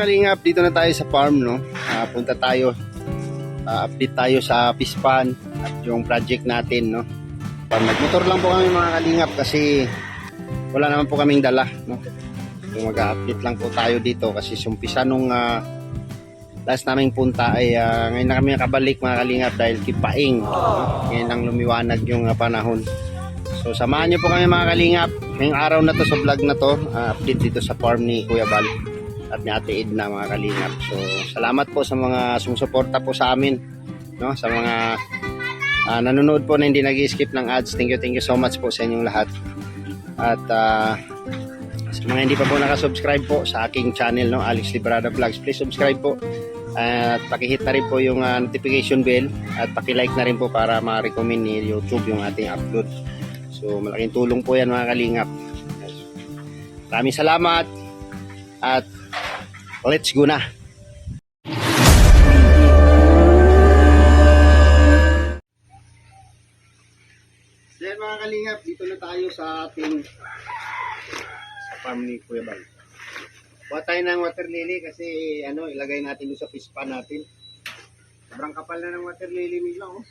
Kalingap, dito na tayo sa farm, no? Punta tayo, update tayo sa Pispan at yung project natin, no? Nagmotor lang po kami mga kalingap kasi wala naman po kaming dala, no? So, mag-update lang po tayo dito kasi sumpisa nung last naming punta ay ngayon na kami nakabalik mga kalingap dahil kipaing, no? Ngayon lang lumiwanag yung panahon. So samahan niyo po kami mga kalingap ngayong araw na to sa vlog na to, update dito sa farm ni Kuya Bal at ni Ate Edna mga kalingap. So salamat po sa mga sumusuporta po sa amin, no? Sa mga nanonood po na hindi nag-skip ng ads. Thank you so much po sa inyong lahat. At sa mga hindi pa po nakasubscribe po sa aking channel, no, Alex Librada Vlogs, please subscribe po at pakihit na rin po yung notification bell at pakilike na rin po para ma-recommend ni YouTube yung ating upload. So malaking tulong po yan mga kalingap. Maraming salamat at let's go na. So yan mga kalingap, dito na tayo sa ating farm ni Kuya Bal. Kuha tayo ng water lily kasi ilagay natin doon sa fish pan natin. Sobrang kapal na ng water lily nila, oh.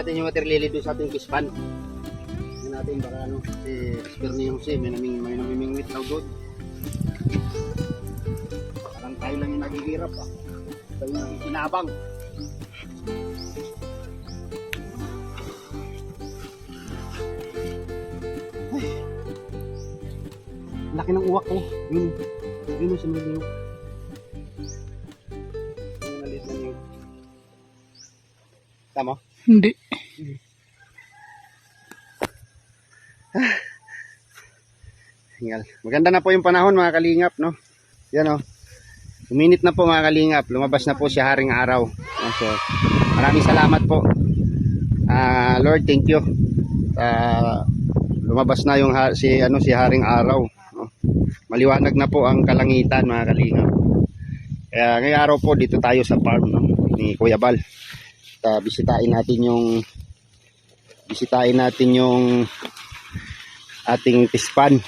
Natin yung water lily doon sa ating fish pan. Yan natin baka si Esperni Jose may namimingwit daw doon. Parang tayo lang yung naghihirap, tayo yung nakikinabang. Ay, laki ng uwak ko. Yun sa mga linog. Maliit na linog. Tama? Hindi. Maganda na po yung panahon mga kalingap, no? Yan, oh. Uminit na po mga kalingap. Lumabas na po si Haring Araw. So, maraming salamat po. Lord, thank you. Lumabas na yung si Haring Araw, no? Maliwanag na po ang kalangitan mga kalingap. Kaya ngayong araw po dito tayo sa farm, no, ni Kuya Bal. Bisitahin natin yung ating pispan.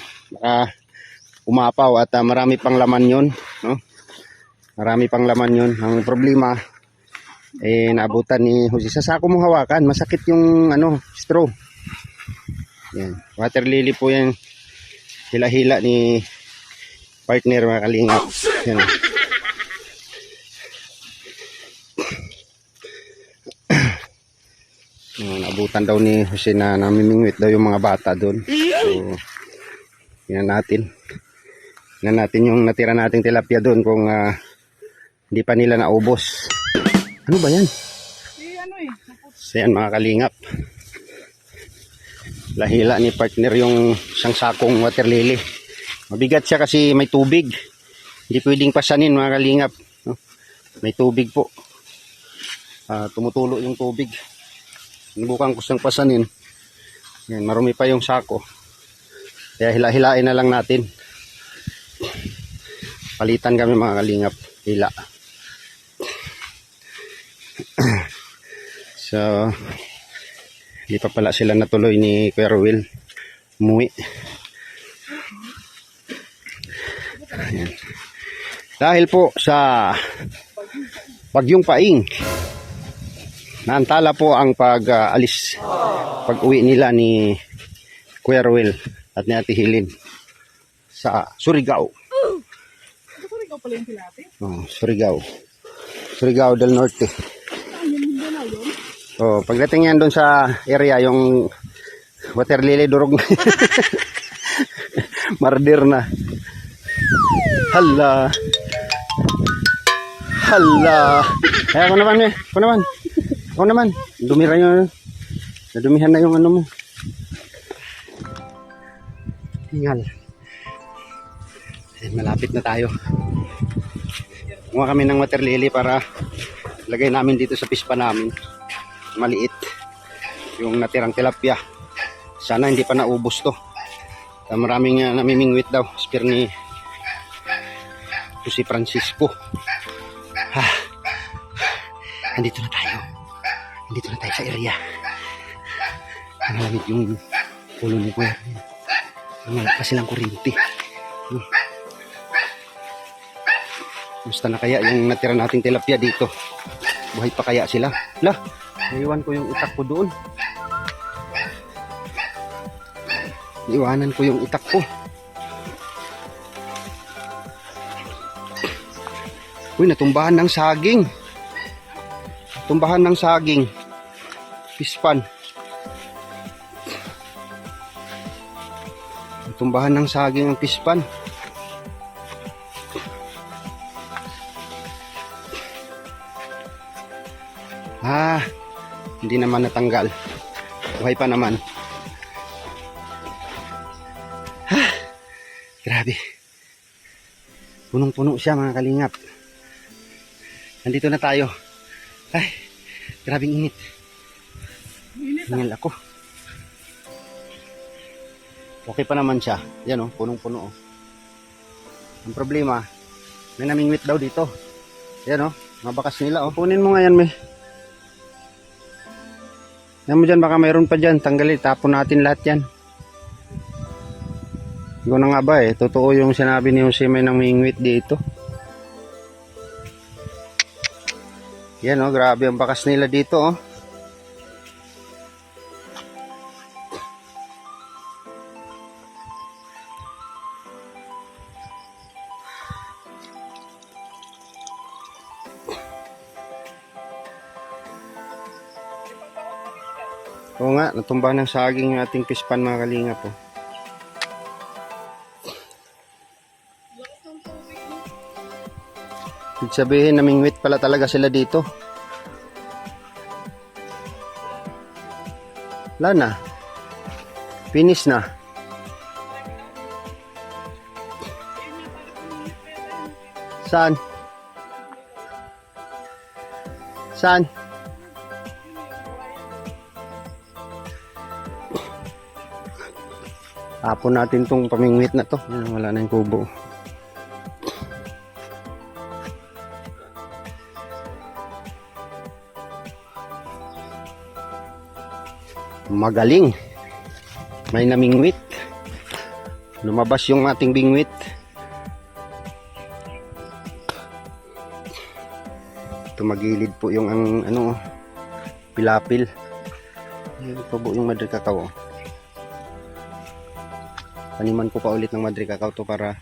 Umapaw at marami pang laman yun, no? Marami pang laman yun. Ang problema naabutan ni Jose. Sa sako mo hawakan, masakit yung straw. Yan, water lily po yan. Hila-hila ni partner mga kalingap. Yan. Naabutan daw ni Jose na namimingwit daw yung mga bata doon. So, tingnan natin. Tingnan natin yung natira nating tilapia doon kung hindi pa nila naubos. Ano ba yan? So yan mga kalingap. Lahila ni partner yung isang sakong water lily. Mabigat siya kasi may tubig. Hindi pwedeng pasanin mga kalingap. No? May tubig po. Tumutulo yung tubig. Sinubukan ko siyang pasanin. Yan, marumi pa yung sako. Kaya hila-hilain na lang natin. Palitan kami mga kalingap. Hila. So, hindi pa pala sila natuloy ni Kuya Ruel. Umuwi. Ayan. Dahil po sa Bagyong Paing, naantala po ang pag-alis, pag-uwi nila ni Kuya Ruel at ni Ate Hilin sa Surigao. Surigao pala yung tilapia? Oh, Surigao. Surigao del Norte. Oh, pagdating yan doon sa area, yung water lily durog na. Mardir na. Hala. Hala. Kaya ako naman eh. Ako naman. Dumira yun. Nadumihan na yung ano mo. Tingal. Malapit na tayo. Kumuha kami ng water lily para lagay namin dito sa pispa namin. Maliit. Yung natirang tilapia. Sana hindi pa naubos to. Maraming namimingwit daw. Spear ni si Francisco. Andito na tayo. Andito na tayo sa area. Malamig yung ulo ni Kuya. Malak pa silang kuryente. Gusto na kaya yung natira nating tilapia dito? Buhay pa kaya sila? Lah, naiwan ko yung itak ko doon. Iwanan ko yung itak ko. Uy, natumbahan ng saging. Tumbahan ng saging. Pispan. Tumbahan ng saging ang pispan. Hindi naman natanggal. Buhay pa naman. Grabe. Punong-puno siya mga kalingap. Nandito na tayo. Ay, grabing init. Hingal ako. Okay pa naman siya. Yan o, punong-puno o. Ang problema, may namingwit daw dito. Yan o, mabakas nila o. Punin mo nga yan, may. Yan mo dyan, baka mayroon pa dyan. Tanggalin, tapon natin lahat yan. Hindi ko na nga ba eh. Totoo yung sinabi ni Jose, may namingwit dito. Yan o, grabe ang bakas nila dito o. Oo nga, natumba ng saging yung ating pispan mga kalingap po. Ibig sabihin, namingwit pala talaga sila dito. Wala na. Finish na. Saan? Saan? Tapon natin tong pamingwit na to. Wala na yung kubo. Magaling. May namingwit. Lumabas yung ating bingwit. Tumagilid po yung ang pilapil. Yan po yung Madre Cacao. Taniman ko pa ulit ng Madre Cacao to para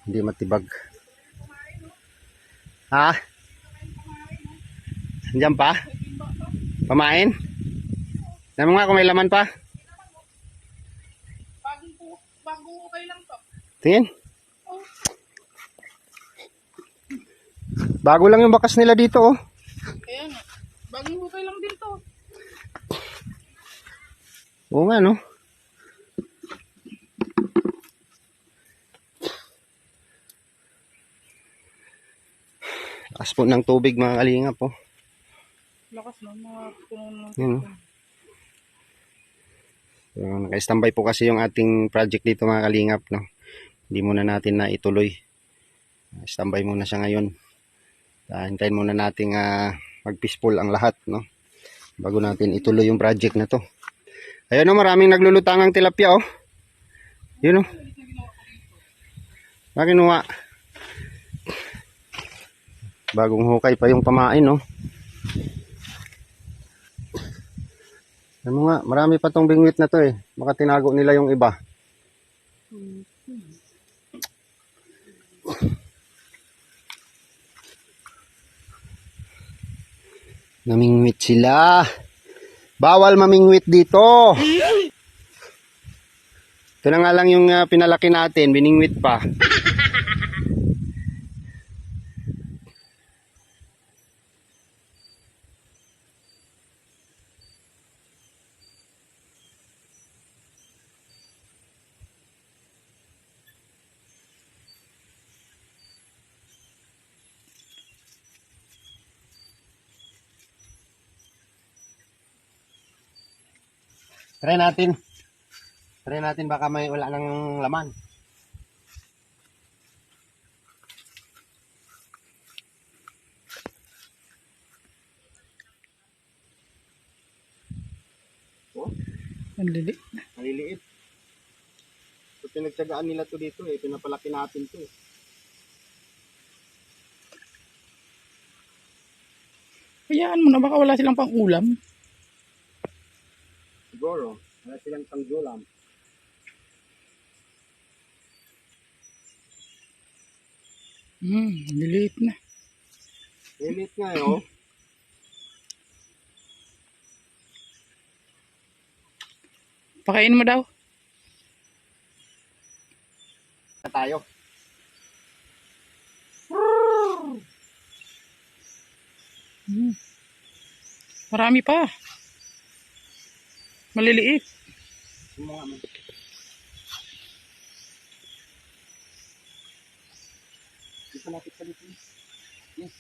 hindi matibag. Ha? Andiyan pa? Pamain? Tignan mo nga kung may laman pa. Bagong okay lang to. Tingin. Bago lang yung bakas nila dito, oh. Kaya nga. Bagong okay lang din to. Oo nga, no? Lakas po ng tubig, mga kalingap, oh. Lakas no, mga puno ng Yun, oh. So, naka-standby po kasi yung ating project dito, mga kalingap, no? Hindi muna natin na ituloy. Standby muna siya ngayon. Hintayin muna nating mag-peaceful ang lahat, no? Bago natin ituloy yung project na to. Ayun, no, maraming naglulutangang tilapia, oh. Yun, oh. Kinuha. Bagong hukay pa yung pamain, no? Ano nga, marami pa tong bingwit na to, eh. Baka tinago nila yung iba. Namingwit sila. Bawal mamingwit dito. Ito na nga lang yung pinalaki natin, biningwit pa. Try natin. Try natin baka may wala nang laman. Oh, Ang lili. maliliit. So, pinagtsagaan nila to dito, eh. Pinapalaki natin to, eh. Hayaan mo na, baka wala silang pang ulam. Siguro, wala silang panggulam. Liliit na. Lilit nga, eh, oh. Pakain mo daw. Na tayo. Marami pa. Maliliit. Yung mga dito, lapit ka dito. Yes.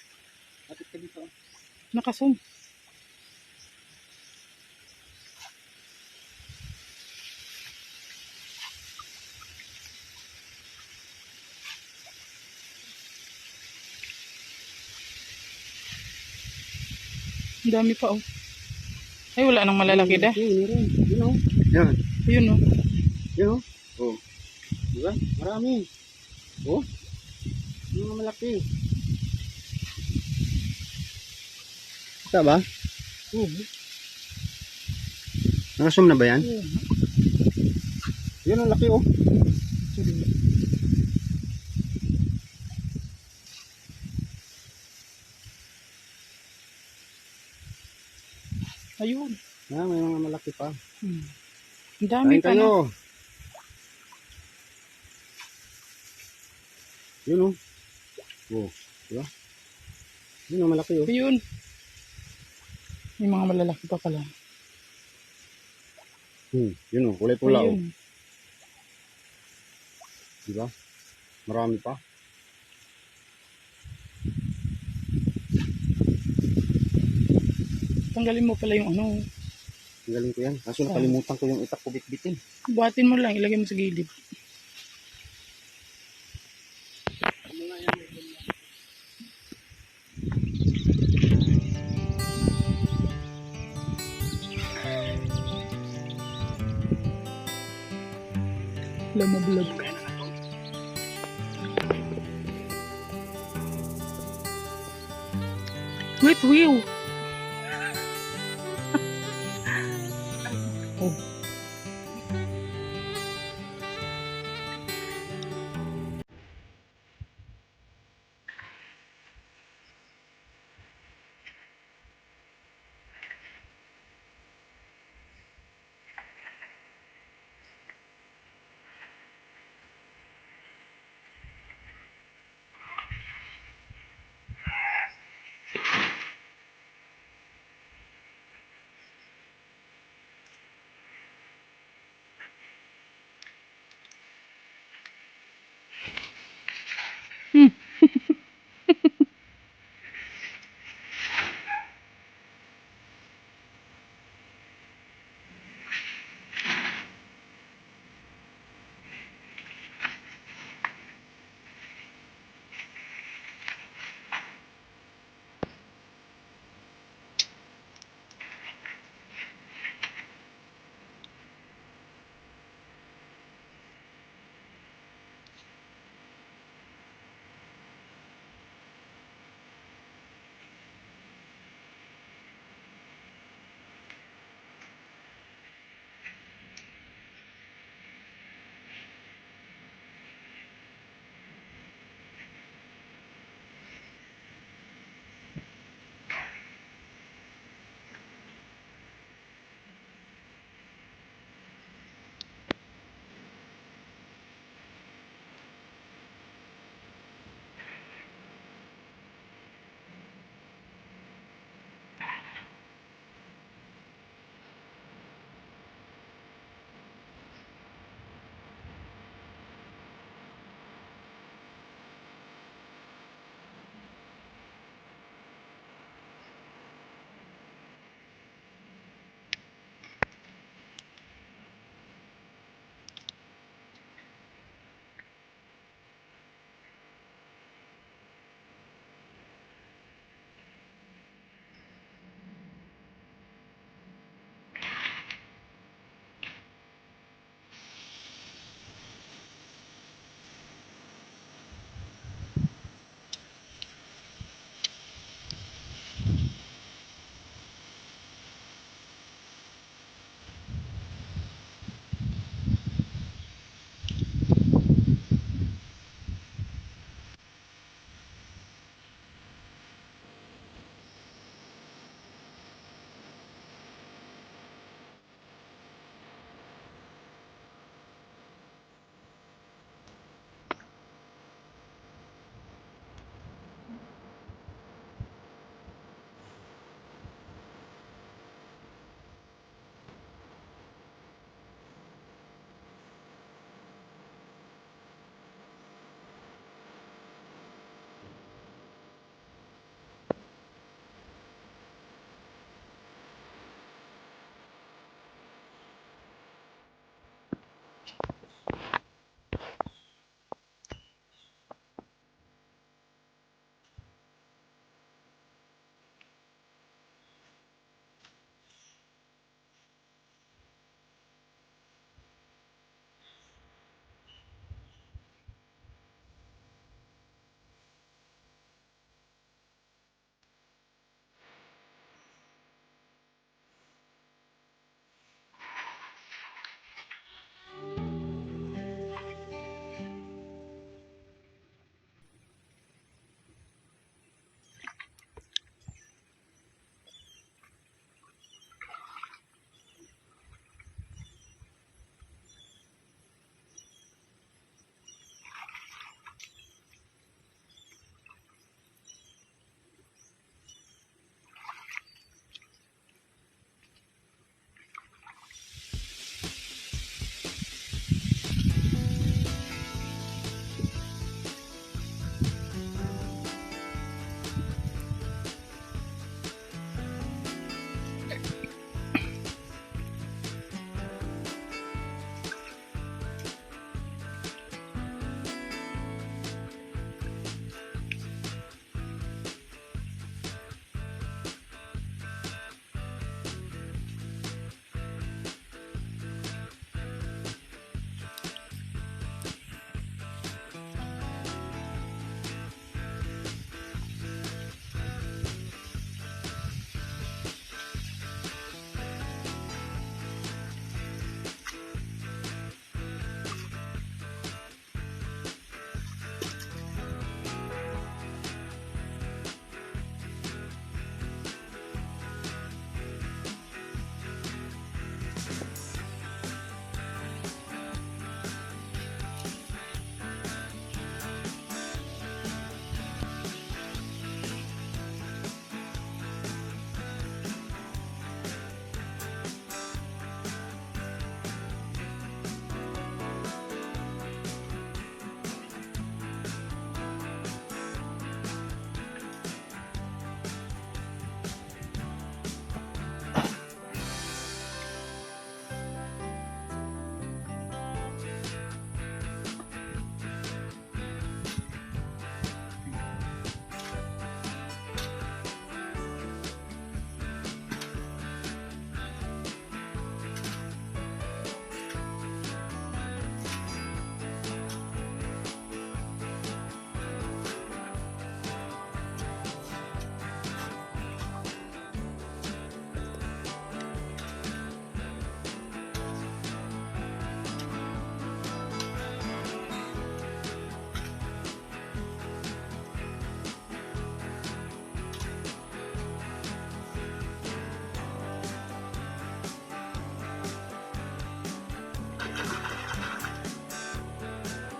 Lapit ka dito. Nakasum. Ang dami pa, oh. Ay, wala nang malalaki dah. Yun, oh. Yan. Ayun, oh. Yun, oh. Oh. Diba? Marami. Oh. Yung mga malaki. Kita ba? Nakasum na ba yan? Yun ang laki, oh. Ayun. May mga malaki pa. Ang dami Kain pa na. kayo. Yun, oh. Oh. Diba? Yun ang malaki, oh. Ayun. May mga malalaki pa pala. Yun, oh. Kulay pula, oh. Ayun. Diba? Marami pa. Tanggalin mo pala yung ano. Ang galing ko yan. Kaso nakalimutan ko yung itak ko bitbitin. Buhatin mo lang. Ilagay mo sa gilid. Lamablog. Wait, wheel. Oh.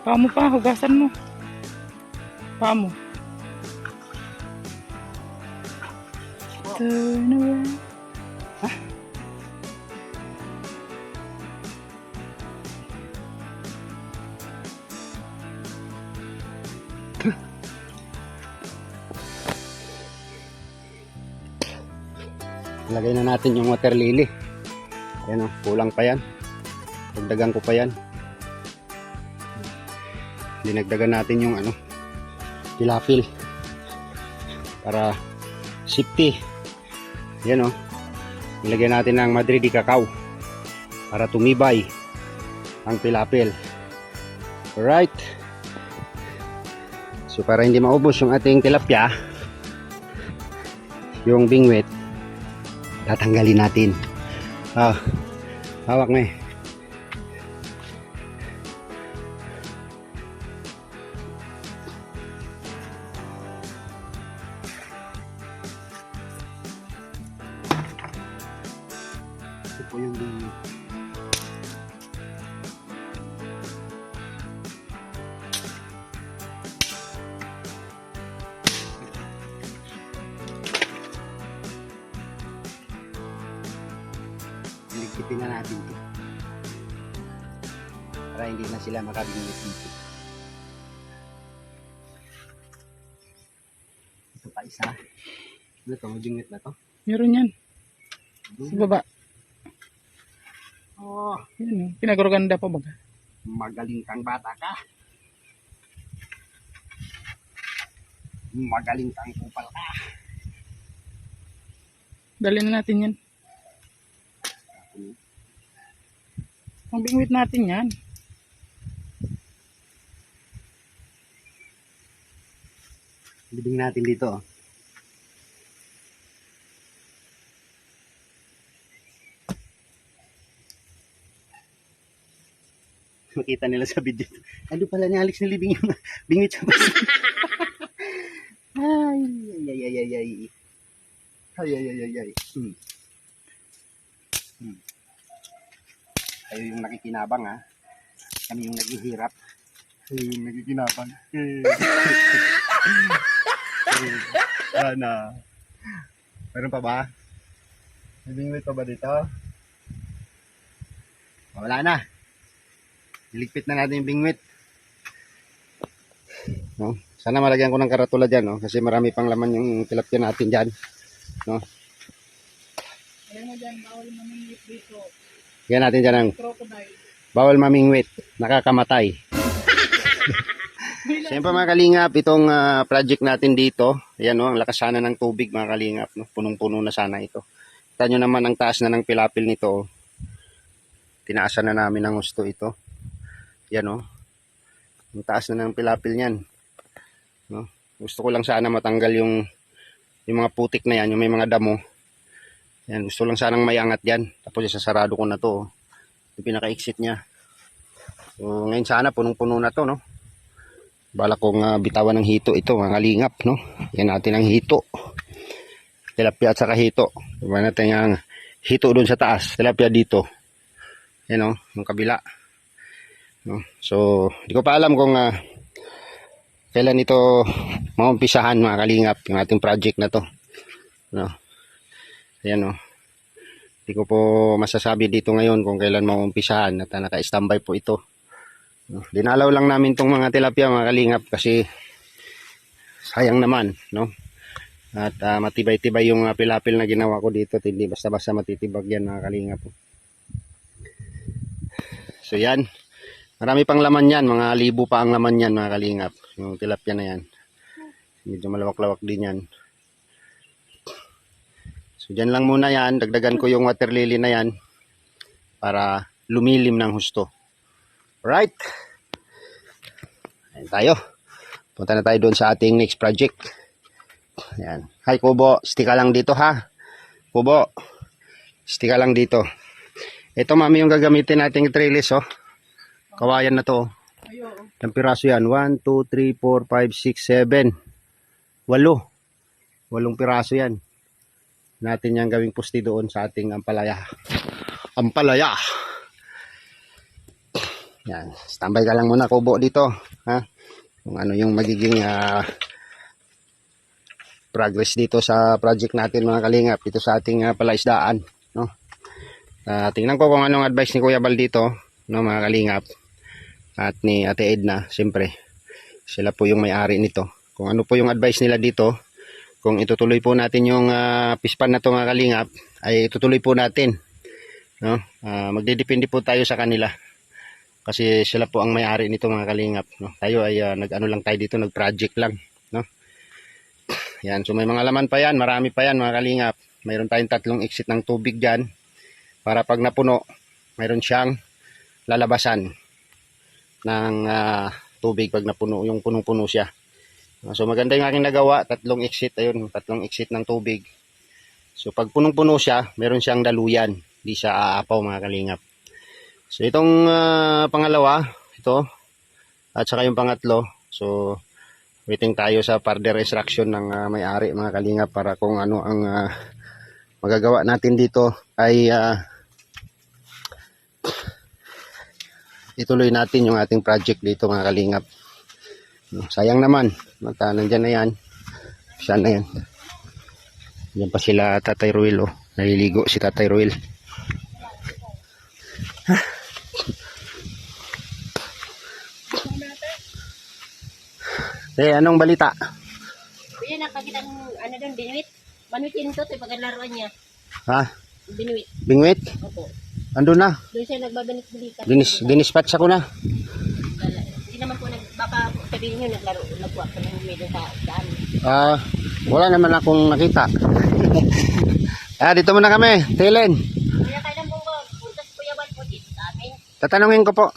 Paa mo pa, hugasan mo. Paa mo. Turn around. Ilagay na natin yung water lily. Ayan o, kulang pa yan. Dagdagan ko pa yan. Dinagdagan natin yung tilapil. Para safety. Ayan o. Ilagay natin ng Madrid cacao. Para tumibay ang tilapil. Alright. So para hindi maubos yung ating tilapia, yung bingwit, tatanggalin natin. Hawak na eh. Ito po yung bingwit. Ligpitin na natin ito para hindi na sila makabingwit dito. Ito pa isa. Ano ito? Bingwit na to? Meron yan. Sa baba. Oh, Yan o. Pinagorganda pa baga. magaling kang bata ka. Magaling kang kupal ka. Dali na natin yan. Ang bingwit natin yan. Libing natin dito. Makita nila sa video. Ano pala ni Alex na libing yung bingwit sa basa. Ay, ay, ay, ay, ay. Ay, ay, ay, ay, ay. Kayo yung nakikinabang ha. Kami yung naghihirap. Kayo yung nakikinabang. Sana. Meron pa ba? May bingwit pa ba dito? Wala na. Iligpit na natin yung bingwit. No? Sana malagyan ko ng karatula dyan, no? Kasi marami pang laman yung tilapia natin dyan. No? Ayan mo dyan, bawal mamingwit dito. Yan natin dyan ang Crocodile. bawal mamingwit. Nakakamatay. Siyempre mga kalingap, itong project natin dito, ayan no, ang lakas sana ng tubig mga kalingap, no? Punong-puno na sana ito. Kita nyo naman ang taas na ng pilapil nito. Oh. Tinaasan na namin ng gusto ito. Yan no. Ang taas na ng pilapil niyan. No? Gusto ko lang sana matanggal yung mga putik na yan, yung may mga damo. Yan, gusto lang sanang may angat yan. Tapos isasarado ko na to. Oh. Yung pinaka-exit niya. So, ngayon sana punong-puno na to, no. Bala kong bitawan ng hito ito, mga kalingap, no. Yan natin ang hito. Tilapia at saka hito. Diba natin ang hito doon sa taas. Tilapia dito. Yan, no, yung kabila. No? So, di ko pa alam kung kailan ito maumpisahan mga kalingap, yung ating project na to. No? Ayan o. Di ko po masasabi dito ngayon kung kailan maumpisahan at naka-standby po ito. No? Dinalaw lang namin tong mga tilapia mga kalingap kasi sayang naman. No? At matibay-tibay yung pilapil na ginawa ko dito. Hindi basta-basta matitibag yan mga kalingap. So yan. Marami pang laman yan, mga libo pa ang laman yan mga kalingap. Yung tilapia na yan. Medyo malawak-lawak din yan. So dyan lang muna yan, dagdagan ko yung water lily na yan para lumilim ng husto. Alright. Ayan tayo. Punta na tayo doon sa ating next project. Ayan. Hi Kubo, stika lang dito ha. Kubo, stika lang dito. Ito mami yung gagamitin nating trellis oh. Kawayan na to. Ilang piraso yan? 1, 2, 3, 4, 5, 6, 7. 8. 8 piraso yan. Natin yan gawing pusti doon sa ating ampalaya. Ampalaya. Yan, standby ka lang muna kubo dito, ha? Kung ano yung magiging progress dito sa project natin mga kalingap, dito sa ating palaisdaan, no? Tingnan ko kung anong advice ni Kuya Bal dito, no, mga kalingap, at ni Ate Edna, siyempre. Sila po yung may-ari nito. Kung ano po yung advice nila dito, kung itutuloy po natin yung pispan na to mga kalingap, ay itutuloy po natin, no? Magdedepende po tayo sa kanila. Kasi sila po ang may-ari nito mga kalingap, no? Tayo ay nag-ano lang tayo dito, nag-project lang, no? Yan, so may mga laman pa yan, marami pa yan mga kalingap. Mayroon tayong 3 exit ng tubig dyan, para pag napuno, mayroon siyang lalabasan ng tubig pag napuno, yung punong-puno siya. So maganda yung aking nagawa, 3 exit, ayun, 3 exit ng tubig. So pag punong-puno siya, meron siyang daluyan, hindi siya aapaw mga kalingap. So itong pangalawa, ito, at saka yung pangatlo, so waiting tayo sa further instruction ng may-ari mga kalingap para kung ano ang magagawa natin dito ay ituloy natin yung ating project dito mga kalingap. Sayang naman, nandyan na yan, siya na yan. Yan pa sila Tatay Ruel, oh. Naliligo si Tatay Ruel. Anong balita? Kuya, nakakita ng ano doon, binuit. Manutin to, ito yung pagkalaruan niya. Ha? Binuit. Bingwit? Opo. Andun na. Doon siya nagbabanit-balikan. Dinispatch ako na. Hindi naman po, baka sabihin nyo, nagkuha pa ng medyo sa daan. Wala naman akong nakita. Dito muna kami. Tilen. Kuya, kailan po ba? Puntas Kuya Bal po dito sa amin. Tatanungin ko po.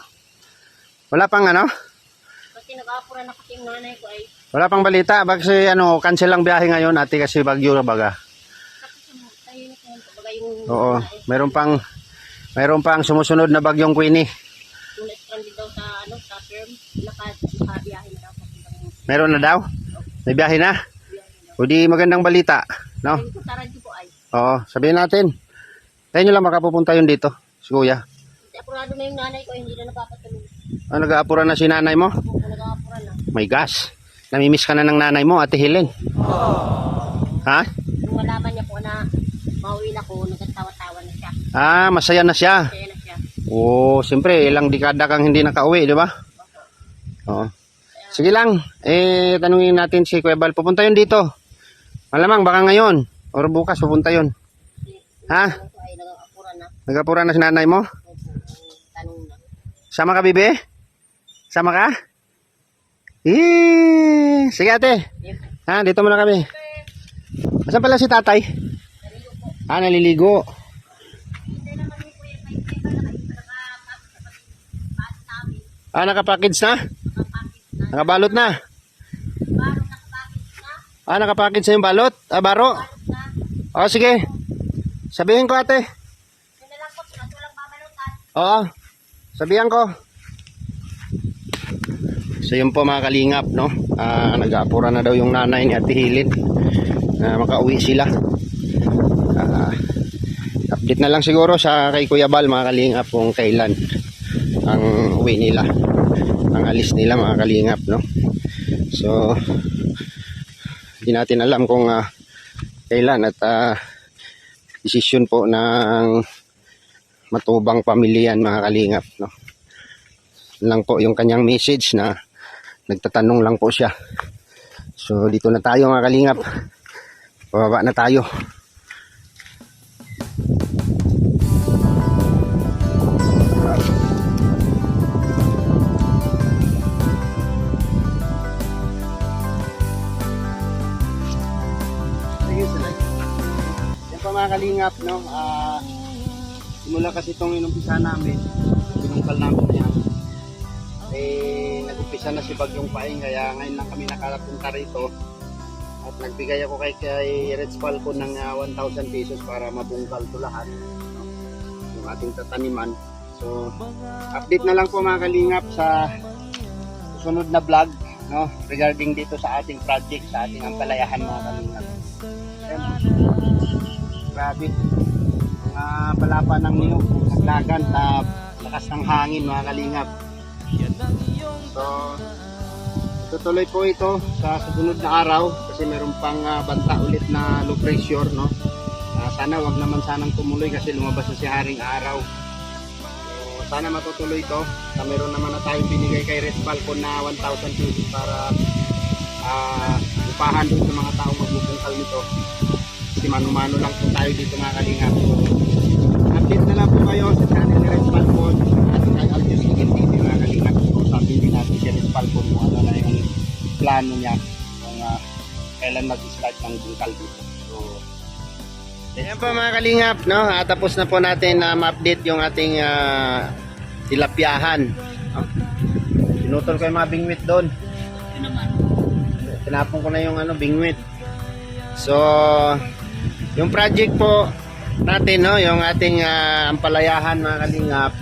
Wala pang ano? Kasi nag-aapura na kasi yung nanay ko ay. Wala pang balita. Kasi cancel lang biyahe ngayon. Ate kasi bagyo na baga. Kasi tayo na kung baga yung. Oo. Mayroon pang sumusunod na bagyong Queenie. Yung stranded daw sa, sa firm. Nakabiyahe na daw. Meron na daw? May biyahe na? O di magandang balita. No? Yung kutaran ko po ay. Oo. Sabihin natin. Tayo nyo lang makapupunta yun dito. Si Kuya. Kasi apurado na yung nanay ko, hindi na napapatuloy. Nag-aapura na si nanay mo? Opo, nag-aapura na. May gas. Namimiss ka na ng nanay mo, Ate Helen. Ha? Nung malaman niya po na mauwi na ko, nagkatawa-tawa na siya. Masaya na siya. Kaya na siya. Oo, siyempre, ilang dekada kang hindi nakauwi, di ba? Oo. Sige lang, tanungin natin si Kuya Bal. Pupunta yun dito. Malamang, baka ngayon. O bukas, pupunta yun. Ha? Ay, nag-aapura na. Nag-apura na si nanay mo? Tanong na. Sama ka, bibi? Sama ka? Sige ate. Dito muna kami. Asan pala si tatay? Naliligo. Nakapackage na? Nakabalot na? Nakapackage na yung balot? Baro? Sige. Sabihin ko ate. Oo. Sabihan ko. So yun po mga kalingap, no? Nag-aapura na daw yung nanay ni Ate Helen na makauwi sila. Update na lang siguro sa kay Kuya Bal mga kalingap kung kailan ang uwi nila, ang alis nila mga kalingap, no? So hindi natin alam kung kailan at desisyon po ng matubang pamilya mga kalingap, no? Lang po yung kanyang message na nagtatanong lang po siya. So dito na tayo mga kalingap, bababa na tayo. Yan pa mga kalingap, no? Simula kasi itong inumpisa namin, pinungkal namin na yan. Nag-umpisa na si Bagyong Paing, kaya ngayon lang kami nakarapunta rito. At nagbigay ako kay Reds Falcon ng 1,000 pesos para mabungkal to lahat, no? Yung ating tataniman. So, update na lang po mga kalingap sa susunod na vlog, no? Regarding dito sa ating project, sa ating ampalayahan mga kalingap. Grabe. Mga palapa ng niyog, naglagan, lakas ng hangin mga kalingap. So, tutuloy po ito sa susunod na araw kasi meron pang banta ulit na low pressure, no? Sana wag naman sanang tumuloy kasi lumabas na si Haring Araw. So, sana matutuloy ito. Meron naman na tayong binigay kay Red Falcon na 1,000 pesos para upahan doon sa mga taong magbubungkal nito. Kasi mano-mano lang po tayo dito mga kalingap. So, update na lang po kayo sa channel ni Red Falcon at kay Aljus TV mga kalingap. So, sabi din natin si Red Falcon kung ano na yung plano niya kung kailan mag-start ng bungkal dito. So, ayan po mga kalingap, no? Tapos na po natin na ma-update yung ating tilapyahan. No? Pinutol ko yung mga bingwit doon. Tinapon ko na yung bingwit. So, yung project po natin, no, yung ating ampalayahan mga kalingap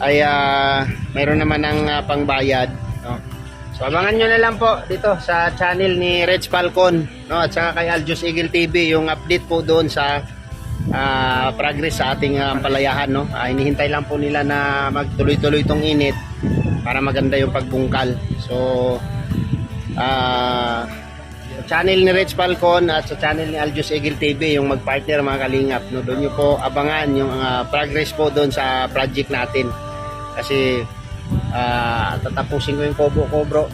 ay mayroon naman ng pangbayad, no. So abangan nyo na lang po dito sa channel ni Red Falcon, no, at saka kay Aljus Eagle TV yung update po doon sa progress sa ating ampalayahan, no. Hinihintay lang po nila na magtuloy-tuloy itong init para maganda yung pagbungkal. So sa channel ni Red Falcon at sa channel ni Aljus Eagle TV yung magpartner mga kalingap, no, doon nyo po abangan yung progress po doon sa project natin kasi tatapusin ko yung kubo bro.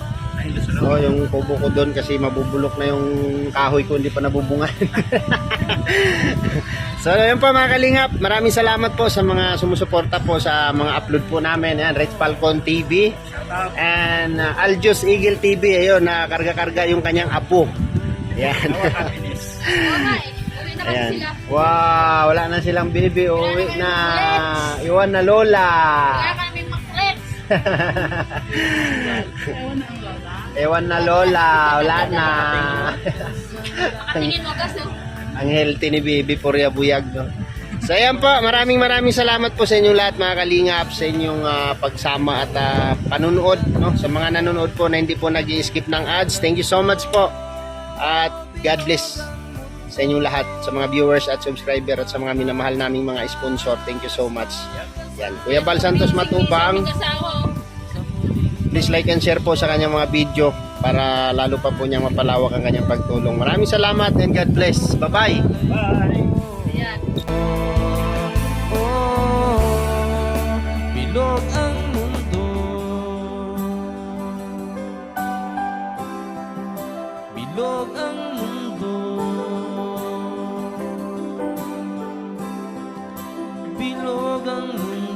So, yung kubo ko doon kasi mabubulok na yung kahoy ko, hindi pa nabubungan. So yun po mga kalingap, maraming salamat po sa mga sumusuporta po sa mga upload po namin. Ayan, Red Falcon TV and Aljus Eagle TV, ayun, karga-karga yung kanyang apo. Ayan. Ayan. Wow, wala na silang baby, uwi na, iwan na lola. Ewan na lola, wala na. Ang healthy ni baby Porya Buyag, no? So ayan po, maraming salamat po sa inyong lahat mga kalingap, sa inyong pagsama at panunood, no? Sa mga nanonood po na hindi po nag-i-skip ng ads, thank you so much po. At God bless sa inyong lahat, sa mga viewers at subscriber at sa mga minamahal naming mga sponsor. Thank you so much. Yan, Kuya Bal Santos Matubang. Please like and share po sa kanyang mga video para lalo pa po niyang mapalawak ang kanyang pagtulong. Maraming salamat and God bless. Bye-bye. Bye. Bilog ang mundo, bilog ang mundo, bilog ang mundo.